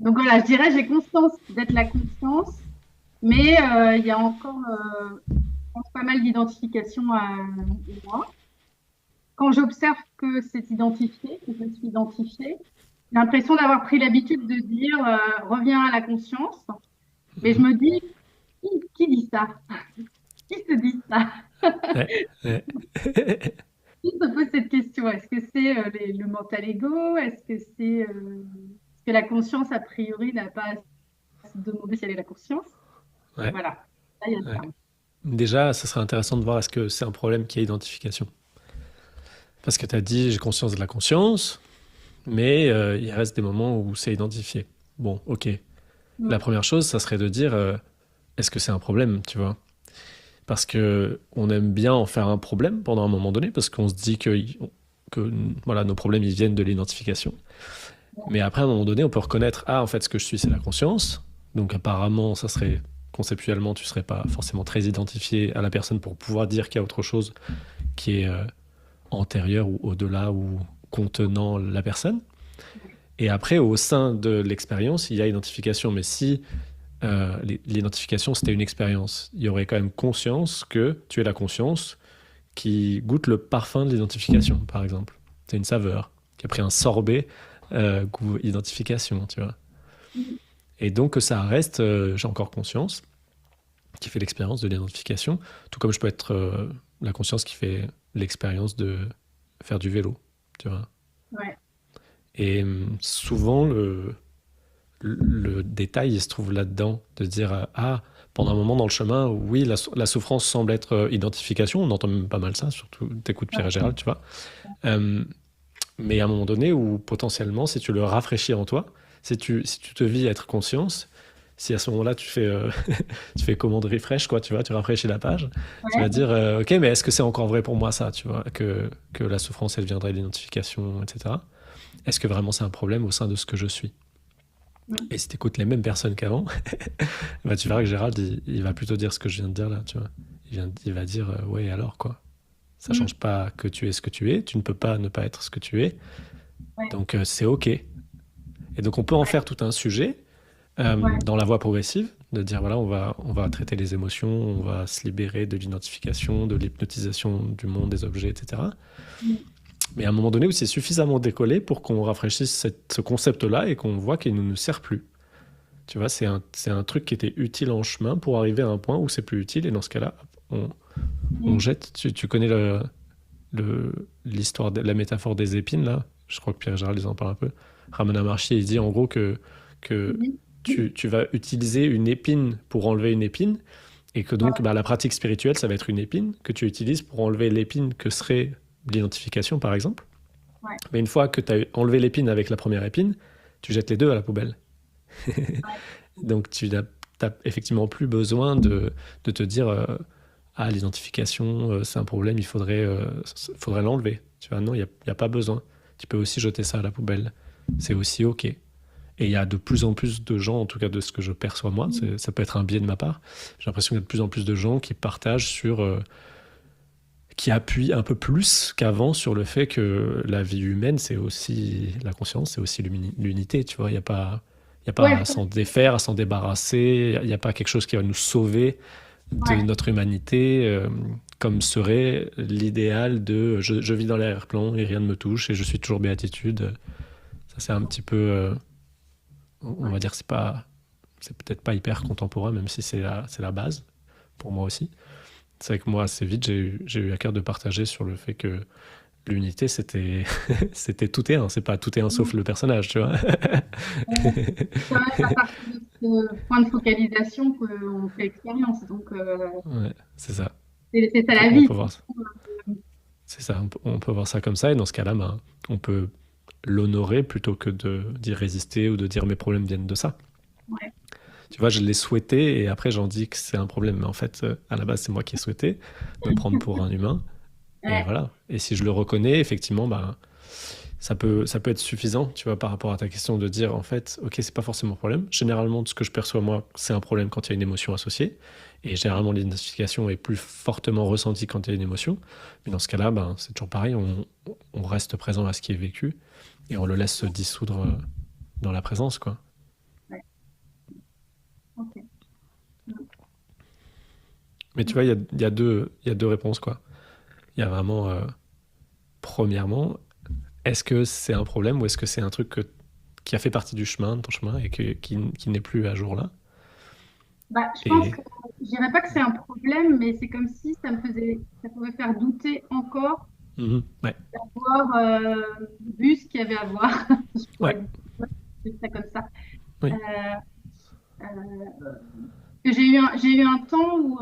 Donc voilà, je dirais, j'ai conscience d'être la conscience, mais il y a encore je pense, pas mal d'identification à moi. Quand j'observe que c'est identifié, que je suis identifiée, j'ai l'impression d'avoir pris l'habitude de dire reviens à la conscience. Mais je me dis, qui dit ça? Qui se dit ça? Ouais, ouais. Qui se pose cette question? Est-ce que c'est le mental ego? Est-ce que la conscience, a priori, n'a pas à se demander si elle est la conscience? Ouais, Voilà, là, il y a ouais. ça. Déjà, ça serait intéressant de voir est-ce que c'est un problème qui a identification. Parce que tu as dit j'ai conscience de la conscience, mais il reste des moments où c'est identifié. Bon, ok. La Mm. première chose, ça serait de dire est-ce que c'est un problème, tu vois? Parce que on aime bien en faire un problème pendant un moment donné, parce qu'on se dit que voilà, nos problèmes ils viennent de l'identification. Mais après, à un moment donné, on peut reconnaître ah, en fait, ce que je suis, c'est la conscience. Donc apparemment, ça serait conceptuellement, tu serais pas forcément très identifié à la personne pour pouvoir dire qu'il y a autre chose qui est antérieur ou au-delà ou contenant la personne. Et après, au sein de l'expérience, il y a identification. Mais si l'identification, c'était une expérience, il y aurait quand même conscience que tu es la conscience qui goûte le parfum de l'identification, par exemple. C'est une saveur qui a pris un sorbet goût identification, tu vois. Et donc que ça reste, j'ai encore conscience, qui fait l'expérience de l'identification, tout comme je peux être la conscience qui fait l'expérience de faire du vélo, tu vois. Ouais. Et souvent, le détail, il se trouve là-dedans, de dire ah, pendant un moment dans le chemin, oui, la souffrance semble être identification, on entend même pas mal ça, surtout t'écoutes Pierre et Ouais. Gérald, tu vois. Euh, mais à un moment donné où potentiellement, si tu le rafraîchis en toi, si tu te vis être conscience, si à ce moment-là tu fais, tu fais commande refresh, quoi, tu vois, tu rafraîchis la page, tu vas Ouais. dire ok, mais est-ce que c'est encore vrai pour moi ça, tu vois, que la souffrance elle viendrait de l'identification, etc. Est-ce que vraiment c'est un problème au sein de ce que je suis? Mm. Et si tu écoutes les mêmes personnes qu'avant, bah, tu verras que Gérald, il va plutôt dire ce que je viens de dire là, tu vois. Il va dire, ouais, alors quoi? Ça change Mm. pas que tu es ce que tu es, tu ne peux pas ne pas être ce que tu es, Ouais. donc c'est ok. Et donc on peut en Ouais. faire tout un sujet Ouais. dans la voie progressive, de dire voilà, on va traiter les émotions, on va se libérer de l'identification, de l'hypnotisation du monde, des objets, etc. Mm. Mais à un moment donné où c'est suffisamment décollé pour qu'on rafraîchisse ce concept-là et qu'on voit qu'il ne nous sert plus. Tu vois, c'est un truc qui était utile en chemin pour arriver à un point où c'est plus utile. Et dans ce cas-là, on Mm. jette. Tu connais l'histoire de la métaphore des épines, là? Je crois que Pierre Gérald en parle un peu. Ramana Maharshi, il dit en gros que Mm. tu vas utiliser une épine pour enlever une épine. Et que donc, Ouais. bah, la pratique spirituelle, ça va être une épine que tu utilises pour enlever l'épine que serait l'identification, par exemple. Ouais. Mais une fois que tu as enlevé l'épine avec la première épine, tu jettes les deux à la poubelle. Ouais. Donc tu n'as effectivement plus besoin de te dire ah, l'identification, c'est un problème, faudrait l'enlever. Tu vois, non, il y a pas besoin. Tu peux aussi jeter ça à la poubelle. C'est aussi OK. Et il y a de plus en plus de gens, en tout cas de ce que je perçois moi, Mm. ça peut être un biais de ma part, j'ai l'impression qu'il y a de plus en plus de gens qui partagent qui appuient un peu plus qu'avant sur le fait que la vie humaine, c'est aussi la conscience, c'est aussi l'unité, tu vois, il y a pas à Ouais. s'en défaire, à s'en débarrasser, il n'y a pas quelque chose qui va nous sauver de Ouais. notre humanité, comme serait l'idéal de je vis dans l'arrière-plan et rien ne me touche et je suis toujours béatitude. Ça, c'est un petit peu, on va Ouais. dire, c'est peut-être pas hyper contemporain, même si c'est la base pour moi aussi. C'est vrai que moi, assez vite, j'ai eu à cœur de partager sur le fait que l'unité, c'était tout et un. C'est pas tout et un sauf Mm. le personnage, tu vois. Ouais. C'est vrai, à partir de ce point de focalisation qu'on fait expérience. Donc, Ouais, c'est ça. c'est ça On peut, la on vie. peut voir ça. C'est ça. On peut voir ça comme ça. Et dans ce cas-là, ben, on peut l'honorer plutôt que d'y résister ou de dire mes problèmes viennent de ça. Ouais. Tu vois, je l'ai souhaité et après j'en dis que c'est un problème. Mais en fait, à la base, c'est moi qui ai souhaité me prendre pour un humain. Et Ouais. voilà. Et si je le reconnais, effectivement, ben, ça peut être suffisant, tu vois, par rapport à ta question de dire, en fait, ok, c'est pas forcément un problème. Généralement, de ce que je perçois moi, c'est un problème quand il y a une émotion associée. Et généralement, l'identification est plus fortement ressentie quand il y a une émotion. Mais dans ce cas-là, ben, c'est toujours pareil, on reste présent à ce qui est vécu et on le laisse se dissoudre dans la présence, quoi. Mais tu vois, il y a deux réponses, quoi. Il y a vraiment, premièrement, est-ce que c'est un problème ou est-ce que c'est un truc qui a fait partie du chemin, de ton chemin, et qui n'est plus à jour là? Bah, je pense Et que je dirais pas que c'est un problème, mais c'est comme si ça pouvait faire douter encore mhm, ouais, d'avoir vu ce qu'il y avait à voir. Je pourrais ouais, dire ça comme ça. oui, Euh, euh, que j'ai eu un temps où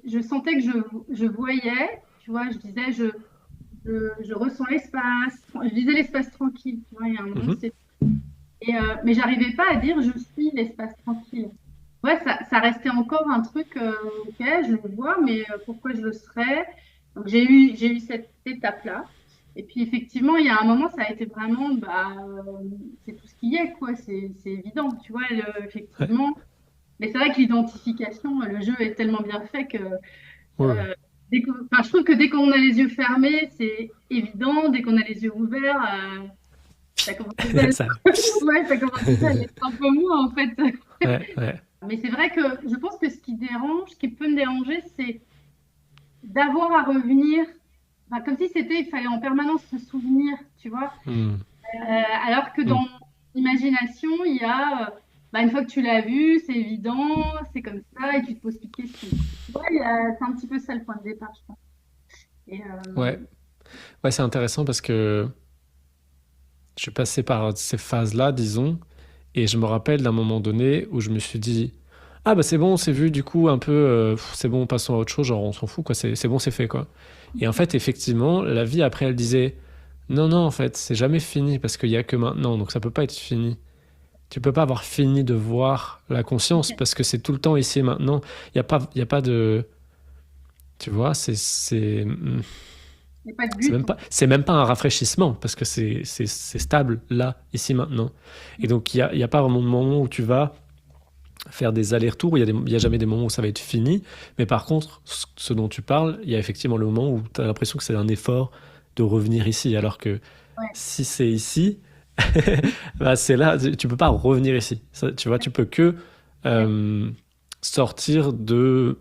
je sentais que je voyais, tu vois, je disais, je ressens l'espace, je disais l'espace tranquille, tu vois, il y a un moment, mhm, mais j'arrivais pas à dire je suis l'espace tranquille. Ouais, ça restait encore un truc, ok, je le vois, mais pourquoi je le serais? Donc j'ai eu cette étape-là. Et puis effectivement, il y a un moment, ça a été vraiment, c'est tout ce qu'il y a, quoi, c'est évident, tu vois, ouais, effectivement. Mais c'est vrai que l'identification, le jeu est tellement bien fait que ouais, ouais. euh, enfin, je trouve que dès qu'on a les yeux fermés, c'est évident. Dès qu'on a les yeux ouverts, ça commence déjà à Ça, ouais, ça commence déjà à être un peu moins, en fait. ouais, ouais, Mais c'est vrai que je pense que ce qui dérange, ce qui peut me déranger, c'est d'avoir à revenir, enfin, comme si c'était, il fallait en permanence se souvenir, tu vois. hmm, Alors que dans hmm. mon imagination, il y a, une fois que tu l'as vu, c'est évident, c'est comme ça, et tu te poses plus de questions. Ouais, c'est un petit peu ça le point de départ, je pense. Et, Ouais, ouais, c'est intéressant parce que je suis passé par ces phases-là, disons, et je me rappelle d'un moment donné où je me suis dit, ah bah c'est bon, c'est vu, du coup, un peu, c'est bon, passons à autre chose, genre on s'en fout, quoi, c'est bon, c'est fait, quoi. Et en fait, effectivement, la vie après, elle disait, non, non, en fait, c'est jamais fini parce qu'il y a que maintenant, donc ça peut pas être fini. Tu peux pas avoir fini de voir la conscience ok. parce que c'est tout le temps ici et maintenant. Il y a pas de, tu vois, Il n'y a pas de but. c'est même pas un rafraîchissement parce que c'est stable là, ici, maintenant. Et donc, il y a pas vraiment de moment où tu vas faire des allers-retours. Il y a jamais des moments où ça va être fini. Mais par contre, ce dont tu parles, il y a effectivement le moment où tu as l'impression que c'est un effort de revenir ici. Alors que Ouais, si c'est ici, bah c'est là, tu peux pas revenir ici. Tu vois, tu peux que ouais, euh, sortir du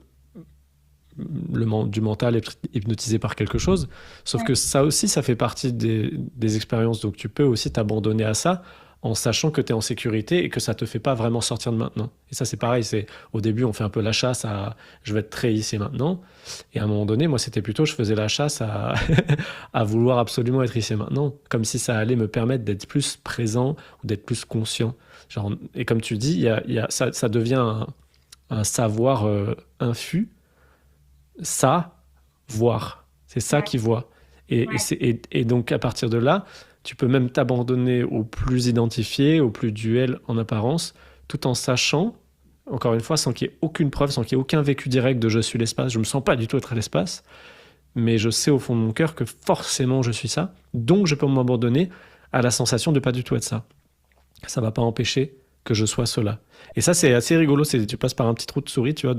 mental être hypnotisé par quelque chose. Sauf ouais, que ça aussi, ça fait partie des expériences. Donc tu peux aussi t'abandonner à ça en sachant que tu es en sécurité et que ça te fait pas vraiment sortir de maintenant. Et ça, c'est ouais, pareil. C'est au début, on fait un peu la chasse à je vais être très ici et maintenant. Et à un moment donné, moi, c'était plutôt je faisais la chasse à, à vouloir absolument être ici et maintenant, comme si ça allait me permettre d'être plus présent ou d'être plus conscient. Genre, et comme tu dis, ça devient un savoir infus ça, voir. C'est ça ouais, qui voit. ouais, Et donc, à partir de là, tu peux même t'abandonner au plus identifié, au plus duel en apparence, tout en sachant, encore une fois, sans qu'il y ait aucune preuve, sans qu'il y ait aucun vécu direct de je suis l'espace, je me sens pas du tout être à l'espace, mais je sais au fond de mon cœur que forcément je suis ça, donc je peux m'abandonner à la sensation de pas du tout être ça. Ça va pas empêcher que je sois cela. Et ça, c'est assez rigolo, tu passes par un petit trou de souris, tu vois,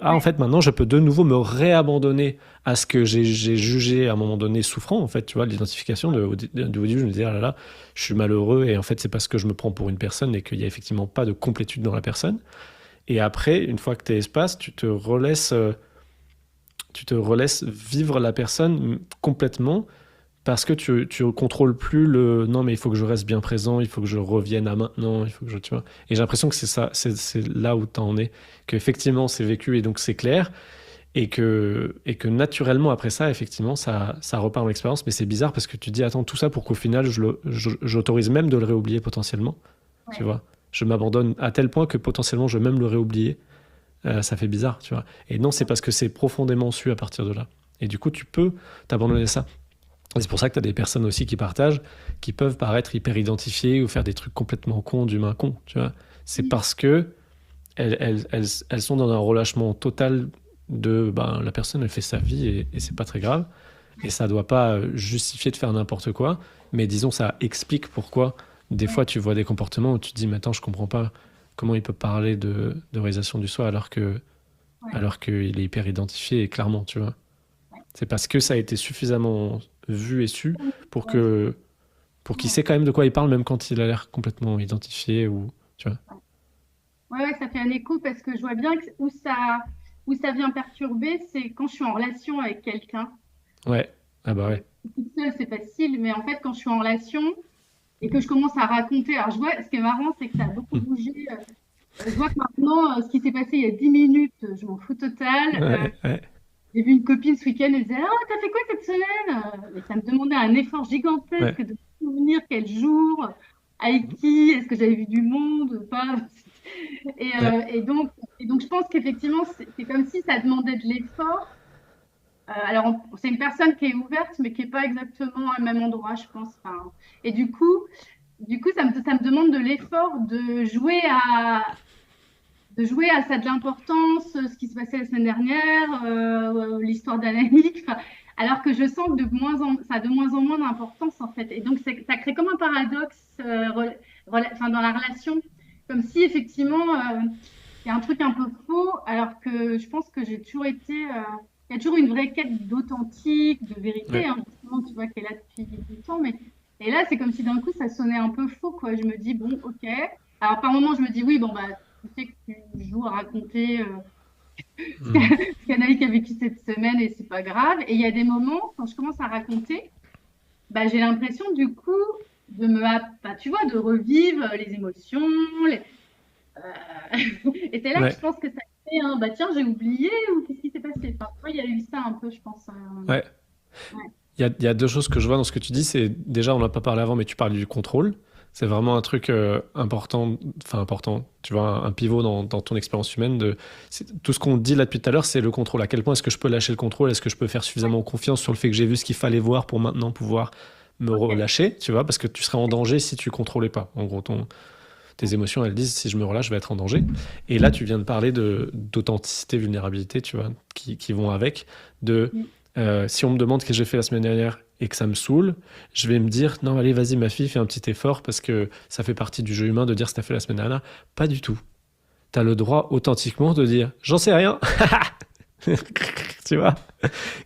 en ouais, fait maintenant je peux de nouveau me réabandonner à ce que j'ai jugé à un moment donné souffrant en fait tu vois l'identification de au début je me disais ah là là je suis malheureux et en fait c'est parce que je me prends pour une personne et qu'il y a effectivement pas de complétude dans la personne et après une fois que tu es espace tu te relaisses vivre la personne complètement parce que tu contrôles plus le non mais il faut que je reste bien présent, il faut que je revienne à maintenant, il faut que je tu vois. Et j'ai l'impression que c'est ça, c'est là où t'en es, qu'effectivement c'est vécu et donc c'est clair et que naturellement après ça effectivement ça repart en expérience mais c'est bizarre parce que tu dis attends tout ça pour qu'au final j'autorise même de le réoublier potentiellement, tu ouais, vois. Je m'abandonne à tel point que potentiellement je vais même le réoublier. Ça fait bizarre, tu vois. Et non, c'est parce que c'est profondément su à partir de là. Et du coup, tu peux t'abandonner à ça. Et c'est pour ça que tu as des personnes aussi qui partagent, qui peuvent paraître hyper identifiées ou faire des trucs complètement cons d'humains cons, tu vois. C'est oui, parce que elles sont dans un relâchement total de ben, la personne, elle fait sa vie et c'est pas très grave. Et ça doit pas justifier de faire n'importe quoi, mais disons, ça explique pourquoi des ouais, fois tu vois des comportements où tu te dis, mais attends, je comprends pas comment il peut parler de réalisation du soi ouais, alors qu'il est hyper identifié et clairement, tu vois. ouais, C'est parce que ça a été suffisamment vu et su ouais, pour ouais, pour qu'il sait quand même de quoi il parle, même quand il a l'air complètement identifié ou tu vois. ouais, ouais, ça fait un écho parce que je vois bien où ça. où ça vient perturber, c'est quand je suis en relation avec quelqu'un. Ouais. Ah bah ouais. Toute seule, c'est facile, mais en fait, quand je suis en relation et que je commence à raconter, alors je vois, ce qui est marrant, c'est que ça a beaucoup bougé. Je vois que maintenant, ce qui s'est passé il y a 10 minutes, je m'en fous total. Ouais, ouais, J'ai vu une copine ce week-end, elle disait, oh, t'as fait quoi cette semaine? Et ça me demandait un effort ouais, gigantesque de me souvenir quel jour, avec qui, est-ce que j'avais vu du monde, ou pas. Et, ouais. euh, et donc, et donc, je pense qu'effectivement, c'est comme si ça demandait de l'effort. Alors, c'est une personne qui est ouverte, mais qui n'est pas exactement au même endroit, je pense. Enfin, et du coup, ça me demande de l'effort de jouer à ça de l'importance, ce qui se passait la semaine dernière, l'histoire d'Anaïk. Enfin, alors que je sens que ça a de moins en moins d'importance, en fait. Et donc, ça crée comme un paradoxe enfin, dans la relation, comme si effectivement, il y a un truc un peu faux, alors que je pense que j'ai toujours été. Il y a toujours une vraie quête d'authentique, de vérité, Ouais. hein, justement, tu vois, qui est là depuis longtemps. Et là, c'est comme si d'un coup, ça sonnait un peu faux, quoi. Je me dis, bon, ok. Alors, par moment, je me dis, oui, bon, bah, tu sais que tu joues à raconter Hmm. ce qu'Anaïk a vécu cette semaine et c'est pas grave. Et il y a des moments, quand je commence à raconter, bah, j'ai l'impression, du coup, bah, tu vois, de revivre les émotions. Et c'est là que je Ouais. pense que ça fait un, bah, tiens, j'ai oublié ou qu'est-ce qui s'est passé? Enfin, tu vois, il y a eu ça un peu, je pense. Ouais. Ouais. Il y a deux choses que je vois dans ce que tu dis. C'est déjà, on n'a pas parlé avant, mais tu parlais du contrôle. C'est vraiment un truc important, enfin important, tu vois, un pivot dans ton expérience humaine. Tout ce qu'on dit là depuis tout à l'heure, c'est le contrôle. À quel point est-ce que je peux lâcher le contrôle? Est-ce que je peux faire Ouais. suffisamment confiance sur le fait que j'ai vu ce qu'il fallait voir pour maintenant pouvoir me Ok. relâcher, tu vois? Parce que tu serais en danger si tu contrôlais pas. En gros, tes émotions, elles disent si je me relâche, je vais être en danger. Et là, tu viens de parler d'authenticité, vulnérabilité, tu vois, qui vont avec. Mm. Si on me demande ce que j'ai fait la semaine dernière et que ça me saoule, je vais me dire non, allez, vas-y, ma fille, fais un petit effort parce que ça fait partie du jeu humain de dire ce que t'as fait la semaine dernière. Pas du tout. T'as le droit authentiquement de dire j'en sais rien. Tu vois?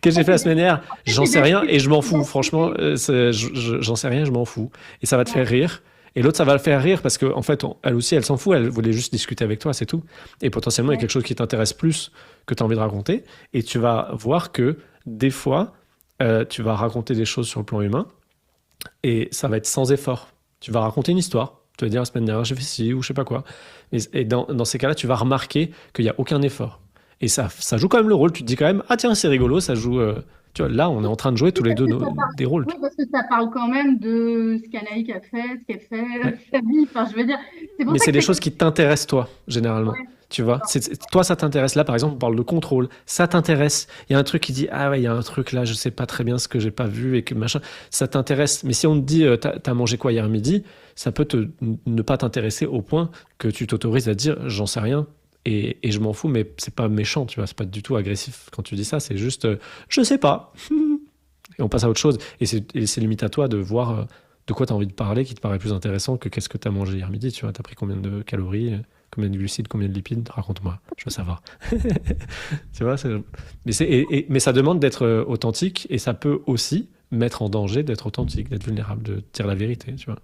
Qu'est-ce que j'ai Ouais, fait la semaine dernière? c'est J'en sais rien et je m'en fous. Franchement, d'assumer. j'en sais rien, je m'en fous. Et ça va te faire Ouais. rire. Et l'autre, ça va le faire rire parce qu'en fait, elle aussi, elle s'en fout. Elle voulait juste discuter avec toi, c'est tout. Et potentiellement, il y a Ouais. quelque chose qui t'intéresse plus que tu as envie de raconter. Et tu vas voir que des fois, tu vas raconter des choses sur le plan humain et ça va être sans effort. Tu vas raconter une histoire. Tu vas dire la semaine dernière, j'ai fait ci ou je sais pas quoi. Et dans ces cas-là, tu vas remarquer qu'il n'y a aucun effort. Et ça joue quand même le rôle. Tu te dis quand même, ah tiens, c'est rigolo, ça joue. Tu vois, là, on est en train de jouer tous Oui, les parce deux que ça parle, des rôles. oui, parce que ça parle quand même de ce qu'Anaïk a fait, ce qu'elle fait, Ouais. sa vie. Enfin, je veux dire, c'est pour Mais ça c'est que des c'est choses comme. qui t'intéressent, toi, généralement. Ouais, Tu vois, toi, ça t'intéresse. Là, par exemple, on parle de contrôle. Ça t'intéresse. Il y a un truc qui dit, ah ouais, il y a un truc là, je sais pas très bien ce que j'ai pas vu et que machin. Ça t'intéresse. Mais si on te dit, t'as mangé quoi hier midi, ça peut ne pas t'intéresser au point que tu t'autorises à dire, j'en sais rien. Et je m'en fous, mais c'est pas méchant, tu vois. C'est pas du tout agressif quand tu dis ça. C'est juste, je sais pas. Et on passe à autre chose. Et c'est limite à toi de voir de quoi tu as envie de parler qui te paraît plus intéressant que qu'est-ce que tu as mangé hier midi. Tu vois, tu as pris combien de calories, combien de glucides, combien de lipides. Raconte-moi, je veux savoir. Tu vois, mais ça demande d'être authentique et ça peut aussi mettre en danger d'être authentique, d'être vulnérable, de dire la vérité. Tu vois.